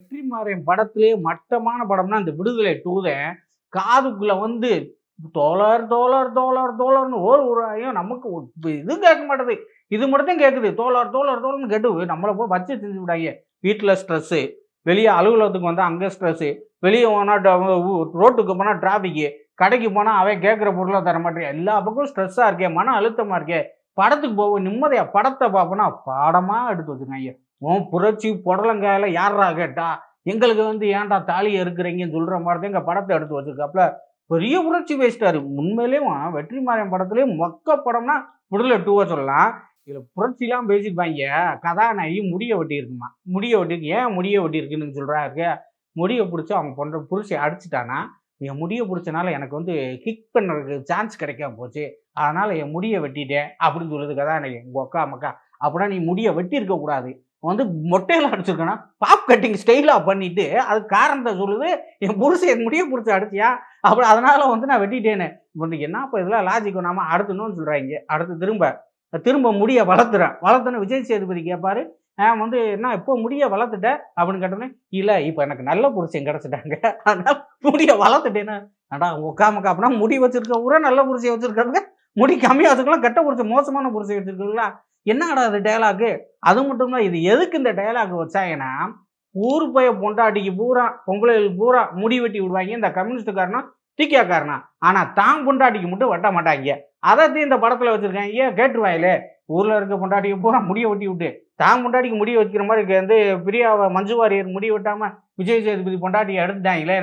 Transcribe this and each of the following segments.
வெற்றிமாறன் படத்திலேயே மட்டமான படம்னா அந்த விடுதலை 2 தான். காதுக்குள்ள வந்து தோழர் தோழர் தோழர் தோழர்னு ஓடுறாயும் நமக்கு இது கேட்க மாட்டேது. இது மட்டும் தான் கேட்குது. தோழர் தோழர் தோழர்னு கேட்டு நம்மள போய் வச்சு செஞ்சு விடாய்ங்க. வீட்ல ஸ்ட்ரெஸ்ஸு, வெளிய அலுவலகத்துக்கு வந்தா அங்க ஸ்ட்ரெஸ்ஸு, வெளிய போனா ரோட்டுக்கு போனா டிராஃபிக்கு, கடைக்கு போனா அவன் கேட்குற பொருள தர மாட்டேங்கிறான். எல்லா பக்கமும் ஸ்ட்ரெஸ்ஸா இருக்கே, மன அழுத்தமா இருக்கே. படத்துக்கு போவோம் நிம்மதியா படத்த பார்ப்போம்னா பாடமா எடுத்து வச்சிருக்காய்ங்க. உன் புரட்சி பொடலங்காயில யார்றா கேட்டா? எங்களுக்கு வந்து ஏன்டா தாலிய அறுக்குறீங்கன்னு சொல்ற மாரி தான் எங்க படத்த எடுத்து வச்சிருக்காப்புல. பெரிய புரட்சி பேசிட்டாரு. உண்மையிலேயும் வெற்றிமாறன் படத்திலேயே மொக்க படம்னா விடுதலை 2வ சொல்லலாம். இதுல புரட்சிலாம் பேசியிருப்பாய்ங்க. கதாநாயகி முடிய வெட்டியிருக்குமா. முடிய வெட்டிருக்கு. ஏன் முடிய வெட்டியிருக்குன்னு சொல்றாரு. முடிய புடிச்சு அவங்க புருஷன் அடிச்சுட்டானா, என் முடிய புடிச்சனால எனக்கு வந்து கிக் பண்றதுக்கு சான்ஸ் கிடைக்காம போச்சு. அதனால என் முடிய வெட்டிட்டேன் அப்படின்னு சொல்லுது கதாநாயகி. உங்க அக்கா மக்கா. அப்படின்னா நீ முடிய வெட்டியிருக்க கூடாது. வந்து மொட்டையில அடிச்சிருக்கனா, பாப் கட்டிங் ஸ்டைலா பண்ணிட்டு, அதுக்கு காரணத்த சொல்லுது. என் புருஷன் என் முடிய புடிச்சு அடிச்சியா? அப்ப அதனால வந்து நான் வெட்டிட்டேன்னு. வந்து என்னப்பா இதெல்லாம் லாஜிக் நாம அடுத்து இன்னொன்னு சொல்றாய்ங்க. அடுத்து திரும்ப முடிய வளர்த்துறேன். வளர்த்தோனே விஜய் சேதுபதி கேட்பாரு. வந்து என்ன இப்போ முடிய வளர்த்துட்ட? அப்படின்னு கேட்டோனே, இல்ல இப்ப எனக்கு நல்ல புருஷன் கிடைச்சுட்டாங்க. அதனால முடிய வளர்த்துட்டேன்னு. அடா உக்காமக்கா அப்படின்னா முடி வச்சிருக்க ஊரே நல்ல புருஷன் வச்சிருக்காங்க. முடி கம்மியா வச்சுக்கலாம், கெட்ட புருஷன் மோசமான புருஷன் வச்சிருக்கீங்களா? என்னடா அது டயலாகு? அது மட்டும் இல்ல, இது எதுக்கு இந்த டயலாக் வச்சாங்கன்னா, ஊர் பய பொண்டாட்டிக்கு பூரா பொம்பளைகளுக்கு பூரா முடி வெட்டி விடுவாய்ங்க. இந்த கம்யூனிஸ்ட்காரனும், திமுககாரனும். ஆனா தான் பொண்டாட்டிக்கு மட்டும் வெட்ட மாட்டாய்ங்க. அதத்தையும் இந்த படத்துல வச்சிருக்காய்ங்க. கேட்டுருவாங்களே, ஊர்ல இருக்க பொண்டாட்டிக்கு பூரா முடிய வெட்டி விட்டு, தான் பொண்டாட்டிக்கு முடிய வைக்கிற மாதிரி வந்து பிரியாவை மஞ்சு வாரியர் முடிய வெட்டாம விஜய் சேதுபதி பொண்டாட்டியை எடுத்துட்டாங்களே,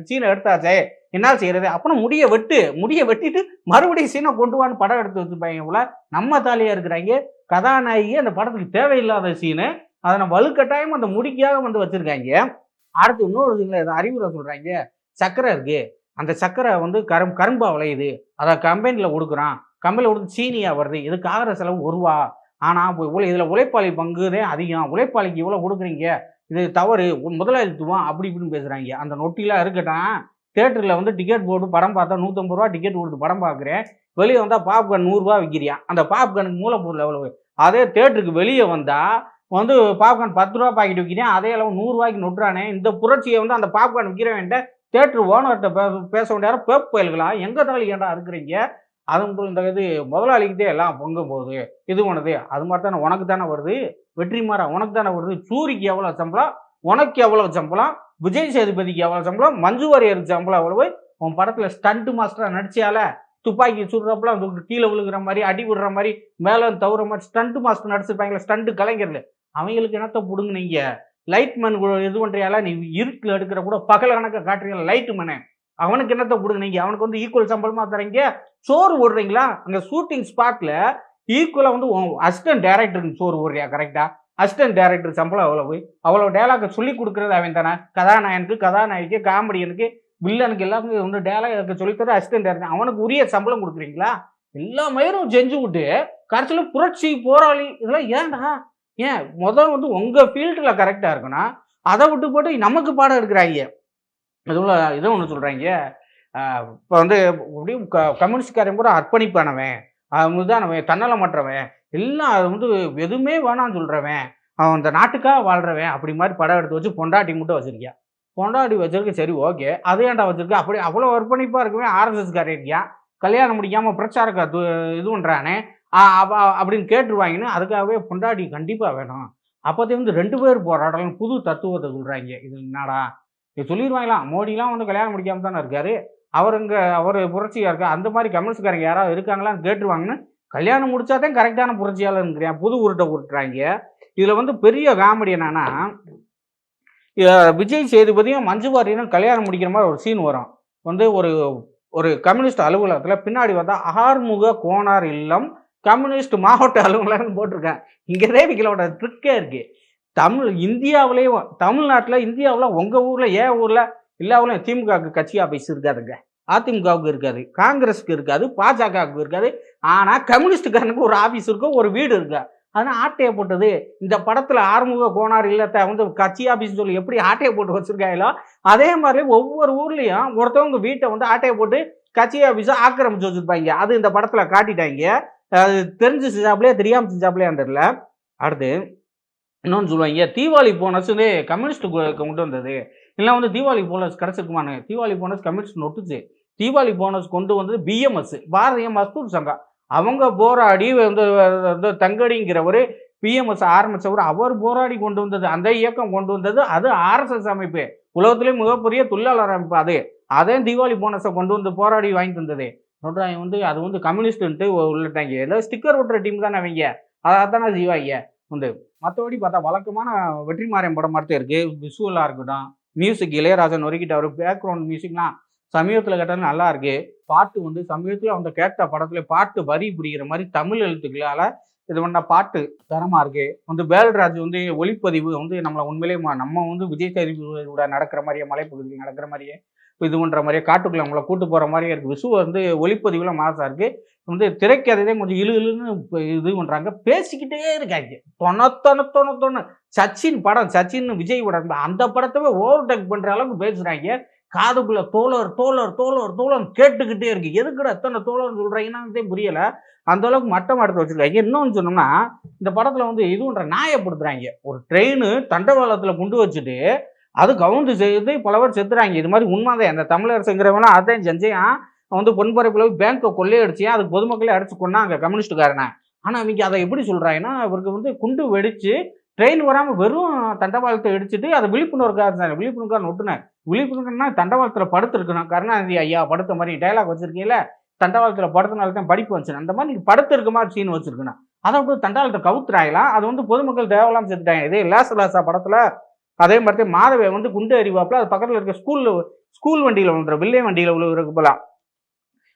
சீனை எடுத்தாச்சே என்ன செய்யறது? அப்புறம் முடிய வெட்டிட்டு மறுபடியும் சீனை கொண்டு வான்னு படம் எடுத்து வச்சிருப்பாங்க போல. நம்ம தாலியா இருக்கிறாங்க. கதாநாயகி அந்த படத்துக்கு தேவையில்லாத சீனு. அதனை வலுக்கட்டாயம் அந்த முடிக்காக வந்து வச்சிருக்காங்க. அடுத்து இன்னொரு இதுல அறிவுரை சொல்றாங்க. சர்க்கரை இருக்கு. அந்த சர்க்கரை வந்து கரும்பா விளையுது. அதை கம்பெனில கொடுக்குறான். கம்பெனில கொடுத்து சீனியா வருது. இதுக்கு ஆகிற செலவு ரூ. 1. ஆனா இதுல உழைப்பாளி பங்குதான் அதிகம். உழைப்பாளிக்கு இவ்வளவு கொடுக்குறீங்க. இது தவறு. முதலாளித்துவம் அப்படி இப்படின்னு பேசுறாங்க. அந்த நொட்டிலாம் இருக்கட்டும். தியேட்டர்ல வந்து டிக்கெட் போட்டு படம் பார்த்தா ரூ. 150 டிக்கெட் கொடுத்து படம் பார்க்குறேன். வெளியே வந்தா பாப்கார்ன் ரூ. 100 விற்கிறியான். அந்த பாப்கார்னுக்கு மூலப்பொருள் எவ்வளவு? அதே தியேட்டருக்கு வெளியே வந்தா வந்து பாப்கார்ன் ரூ. 10 பாக்கெட் விற்கிறேன். அதே அளவு ரூ. 100 நொட்டுறானே. இந்த புரட்சியை வந்து அந்த பாப்கார்ன் விற்கிறவன்ட்ட தியேட்டர் ஓனர்கிட்ட பேச வேண்டிய பேப் பயல்களா? எங்க தாலி ஏன்டா இருக்கிறீங்க? அது இந்த இது முதலாளிக்கிட்டே எல்லாம் பொங்க போகுது. இது பண்ணுது. அது மாதிரி தானே உனக்கு தானே வருது. வெற்றிமாறா உனக்கு தானே வருது. சூரிக்கு எவ்வளவு சம்பளம்? உனக்கு எவ்வளவு சம்பளம்? விஜய் சேதுபதிக்கு எவ்வளவு சம்பளம்? மஞ்சு வாரியருக்கு சம்பளம் எவ்வளவு? உன் படத்துல ஸ்டண்ட் மாஸ்டரா நடிச்சியால, துப்பாக்கி சுடுறப்பலாம் கீழே விழுகிற மாதிரி, அடி விடுற மாதிரி, மேல தவுற மாதிரி ஸ்டண்ட் மாஸ்டர் நடிச்சிருப்பாங்களே, ஸ்டண்ட் கலைஞர்கள். அவங்களுக்கு என்னத்த புடுங்குனீங்க? லைட் மேன் இது பண்றியால, நீ இருட்டில் எடுக்கிற கூட பகல் கணக்க காட்டுறீங்க லைட் மேனு. அவனுக்கு என்னத்த புடுங்குனீங்க? அவனுக்கு வந்து ஈக்குவல் சம்பளமா தரீங்க. சோறு போடுறீங்களா? அங்க ஷூட்டிங் ஸ்பாட்ல ஈக்குவலா வந்து அசிஸ்டன்ட் டைரக்டருக்கு சோறு போடுறியா? கரெக்டா? அசிஸ்டன்ட் டைரக்டர் சம்பளம் அவ்வளவு டயலாக சொல்லி கொடுக்கறது அவன் தானே. கதாநாயகனுக்கு, கதாநாயகிக்கு, காமெடியனுக்கு, வில்லனுக்கு எல்லாருக்கும் வந்து டயலாக் சொல்லித்தர அசிஸ்டன்ட் டைரக்டர். அவனுக்கு உரிய சம்பளம் கொடுக்குறீங்களா? எல்லா மயிரும் செஞ்சு விட்டு கடைசியில புரட்சி போராளி இதெல்லாம் ஏன்டா? ஏன் முதல் வந்து உங்க ஃபீல்டுல கரெக்டா இருக்கணும். அதை விட்டு போட்டு நமக்கு பாடம் எடுக்கிறாங்க. இதை ஒன்று சொல்றாங்க. இப்போ வந்து அப்படியும் கம்யூனிஸ்ட்காரன் கூட அர்ப்பணிப்பானவன், அவன் தன்னலமற்றவன், எல்லாம் அது வந்து எதுவுமே வேணான்னு சொல்றவன், அவன் அந்த நாட்டுக்காக வாழ்றவன் அப்படி மாதிரி படம் எடுத்து வச்சு பொண்டாட்டி மட்டும் வச்சிருக்கியான். பொண்டாட்டி வச்சிருக்க சரி ஓகே. அது ஏன்டா வச்சிருக்க? அப்படி அவ்வளோ அர்ப்பணிப்பா இருக்கவே ஆர்எஸ்எஸ்காரன் இருக்கியான். கல்யாணம் முடிக்காம பிரச்சாரக்க இது பண்றானே அப்படின்னு கேட்டுருவாங்கன்னு அதுக்காகவே பொண்டாட்டி கண்டிப்பா வேணும். அப்போதே வந்து 2 பேர் போராடலாம் புது தத்துவத்தை சொல்றாங்க. இது என்னடா இது சொல்லிடுவாங்களாம். மோடிலாம் வந்து கல்யாணம் முடிக்காம தானே இருக்காரு. அவர் புரட்சியா இருக்கா? அந்த மாதிரி கம்யூனிஸ்ட்காரங்க யாராவது இருக்காங்களான்னு கேட்டுருவாங்கன்னு கல்யாணம் முடிச்சாதான் கரெக்டான புரட்சியாளர் புது உருட்டை உருட்டுறாங்க. இதுல வந்து பெரிய காமெடி என்னன்னா, விஜய் சேதுபதியும் மஞ்சு வாரியரும் கல்யாணம் முடிக்கிற மாதிரி ஒரு சீன் வரும். வந்து ஒரு கம்யூனிஸ்ட் அலுவலகத்தில் பின்னாடி வந்தா ஆறுமுக கோனார் இல்லம் கம்யூனிஸ்ட் மாவட்ட அலுவலகம் போட்டிருக்கேன். இங்கதே இவங்களோட ட்ரிக்கே இருக்கு. தமிழ்நாட்டில் இந்தியாவில் உங்க ஊர்ல ஊர்ல எல்லா ஊர்லயும் திமுகவுக்கு கட்சி ஆபீஸ் இருக்காதுங்க. அதிமுகவுக்கு இருக்காது, காங்கிரஸுக்கு இருக்காது, பாஜகவுக்கு இருக்காது. ஆனா கம்யூனிஸ்டுக்காரனுக்கு ஒரு ஆபீஸ் இருக்கும், ஒரு வீடு இருக்கு. அதனால் ஆட்டையை போட்டது. இந்த படத்துல ஆறுமுக கோனார் இல்லத்தை வந்து கட்சி ஆபீஸ் சொல்லி எப்படி ஆட்டையை போட்டு வச்சிருக்காங்களோ அதே மாதிரி ஒவ்வொரு ஊர்லயும் ஒருத்தவங்க வீட்டை வந்து ஆட்டையை போட்டு கட்சி ஆபீஸை ஆக்கிரமிச்சு வச்சிருப்பாங்க. அது இந்த படத்துல காட்டிட்டாங்க. அது தெரிஞ்சு செஞ்சாப்லையே தெரியாம செஞ்சாப்லையே தெரியல. அடுத்து இன்னொன்னு சொல்லுவாங்க, தீபாவளி போனஸ் வந்து கம்யூனிஸ்ட் கொண்டு வந்தது. இல்ல வந்து தீபாவளி போனஸ் கிடைச்சிருக்குமான்னு. தீபாவளி போனஸ் கம்யூனிஸ்ட் நொட்டுச்சு. தீபாவளி போனஸ் கொண்டு வந்தது பிஎம்எஸ், பாரதிய மஸ்தூர் சங்கம். அவங்க போராடி வந்து வந்து தங்கடிங்கிறவரு பிஎம்எஸ் ஆரம்பிச்சவரு. அவர் போராடி கொண்டு வந்தது. அந்த இயக்கம் கொண்டு வந்தது. அது ஆர்எஸ்எஸ் அமைப்பு. உலகத்திலே மிகப்பெரிய தொழிலாளர் அமைப்பு அது. அதே தீபாவளி போனஸ கொண்டு வந்து போராடி வாங்கி தந்தது. சொல்றாங்க வந்து அது வந்து கம்யூனிஸ்ட்ன்ட்டு உள்ளிட்டாங்க. ஏதோ ஸ்டிக்கர் ஒட்டுற டீம் தானே அவைங்க. அதத்தானே செய்வாங்க வந்து. மத்தபடி பார்த்தா வழக்கமான வெற்றிமாறன் படம் மாரி தான் இருக்கு. விஷுவலா இருக்கட்டும், மியூசிக் இளையராஜா நொறுக்கிட்டாரு. பேக்ரவுண்ட் மியூசிக்லாம் சமீபத்தில கேட்டது நல்லா இருக்கு. பாட்டு வந்து சமீபத்தில அவங்க கேட்ட படத்தில பாட்டு வரி புரியிற மாரி தமிழ் எழுத்துக்களால இது பண்ண பாட்டு தரமா இருக்கு. வந்து வேல்ராஜ் வந்து ஒளிப்பதிவு வந்து நம்மள உண்மையிலேயே நம்ம வந்து விஜய் சேதுபதியோட நடக்கிற மாரியே, மலைப்பகுதியில நடக்கிற மாரியே, இது பண்ற மாரியே, காட்டுக்குள்ள நம்மள கூட்டு போற மாரியே இருக்கு. வந்து ஒளிப்பதிவுல மாசா இருக்கு. வந்து திரைக்கதையிலே கொஞ்சம் இழு இழுன்னு இது பண்றாங்க. பேசிக்கிட்டே இருக்காய்ங்க. தொண தொண தொண தொண சச்சின் படம், சச்சின் விஜய் படம் அந்த படத்தவே ஓவர்டேக் பண்ற அளவுக்கு பேசுறாய்ங்க. காதுக்குள்ள தோழர், தோழர், தோழர், தோழர்ன்னு கேட்டுக்கிட்டே இருக்கு. எதுக்குடா எத்தன தோழர்ன்னு சொல்றாங்கன்னே புரியல. அந்த அளவுக்கு மட்டமா எடுத்து வச்சிருக்காங்க. இன்னொன்னு சொன்னோம்னா, இந்த படத்துல வந்து இது பண்ற நியாயப்படுத்துறாய்ங்க. ஒரு ட்ரெயின் தண்டவாளத்துல குண்டு வச்சுட்டு, அது கவுந்து செய்து பல பேர் செத்துறாய்ங்க. இது மாரி உண்மதான். அந்த தமிழரசுங்கிறவன்லாம் அதான் செஞ்சான். அவன் வந்து பொன்பரப்பில போய் பேங்க்க கொள்ளையடிச்சான். அதுக்கு பொதுமக்களே அடிச்சு கொன்னாங்க கம்யூனிஸ்ட்காரன. ஆனா இவங்க அத எப்படி சொல்றாங்கன்னா, இவருக்கு வந்து குண்டு வெடிச்சு ட்ரெயின் வராம வெறும் தண்டவாளத்த இடிச்சுட்டு அத விழிப்புணர்வுக்காக இருந்தாங்க. விழிப்புணர்வுக்காக ஒட்டுனேன். விழிப்புணர்வுன்னா தண்டவாளத்துல படுத்திருக்கணும். கருணாநிதி ஐயா படுத்த மாரி டயலாக் வச்சிருக்கீங்கல்ல, தண்டவாளத்துல படுத்தனால தான் படிப்பு வந்துச்சு. அந்த மாரி நீங்க படுத்து இருக்க மாரி சீன் வச்சிருக்கணும். அத விட்டு தண்டவாளத்த கவுத்துறாங்களாம். அது வந்து பொதுமக்கள் தேவையில்லாம செத்துட்டாங்க. இதே லேசா படத்துல அதே மாரி தான் மாதவன் வந்து குண்டு எறிவாப்புல அது பக்கத்துல இருக்க ஸ்கூல் வண்டியில விழுந்துரும். வில்லே வண்டியில விழுகுறதுக்கு பதிலா.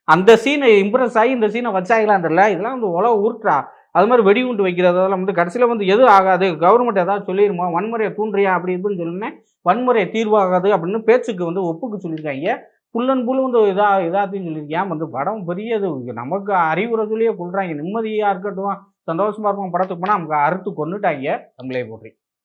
அந்த சீன இம்ப்ரெஸ் ஆகி இந்த சீன வச்சாங்களான்னு தெரியல. இதெல்லாம் வந்து உலக உருட்டுறா. அது மாரி வெடிகுண்டு வைக்கிறதெல்லாம் வந்து கடைசியில வந்து எதுவும் ஆகாது. கவர்மெண்ட் ஏதாவது சொல்லிருமா? வன்முறைய தூண்டுறியா? அப்படி இப்படின்னு சொன்னோனே, வன்முறை தீர்வாகாது அப்படின்னு பேச்சுக்கு வந்து ஒப்புக்க சொல்லியிருக்காய்ங்க. ஃபுல் அண்ட் ஃபுல் வந்து இதாத்தையும் சொல்லியிருக்கேன். வந்து படம் பெரியது. நமக்கு அறிவுரை சொல்லியே கொல்றாய்ங்க. நிம்மதியா இருக்கட்டும், சந்தோஷமா இருக்கும் படத்துக்கு போனா நமக்கு அறுத்து கொன்னுட்டாய்ங்க. தமிழே போற்றி.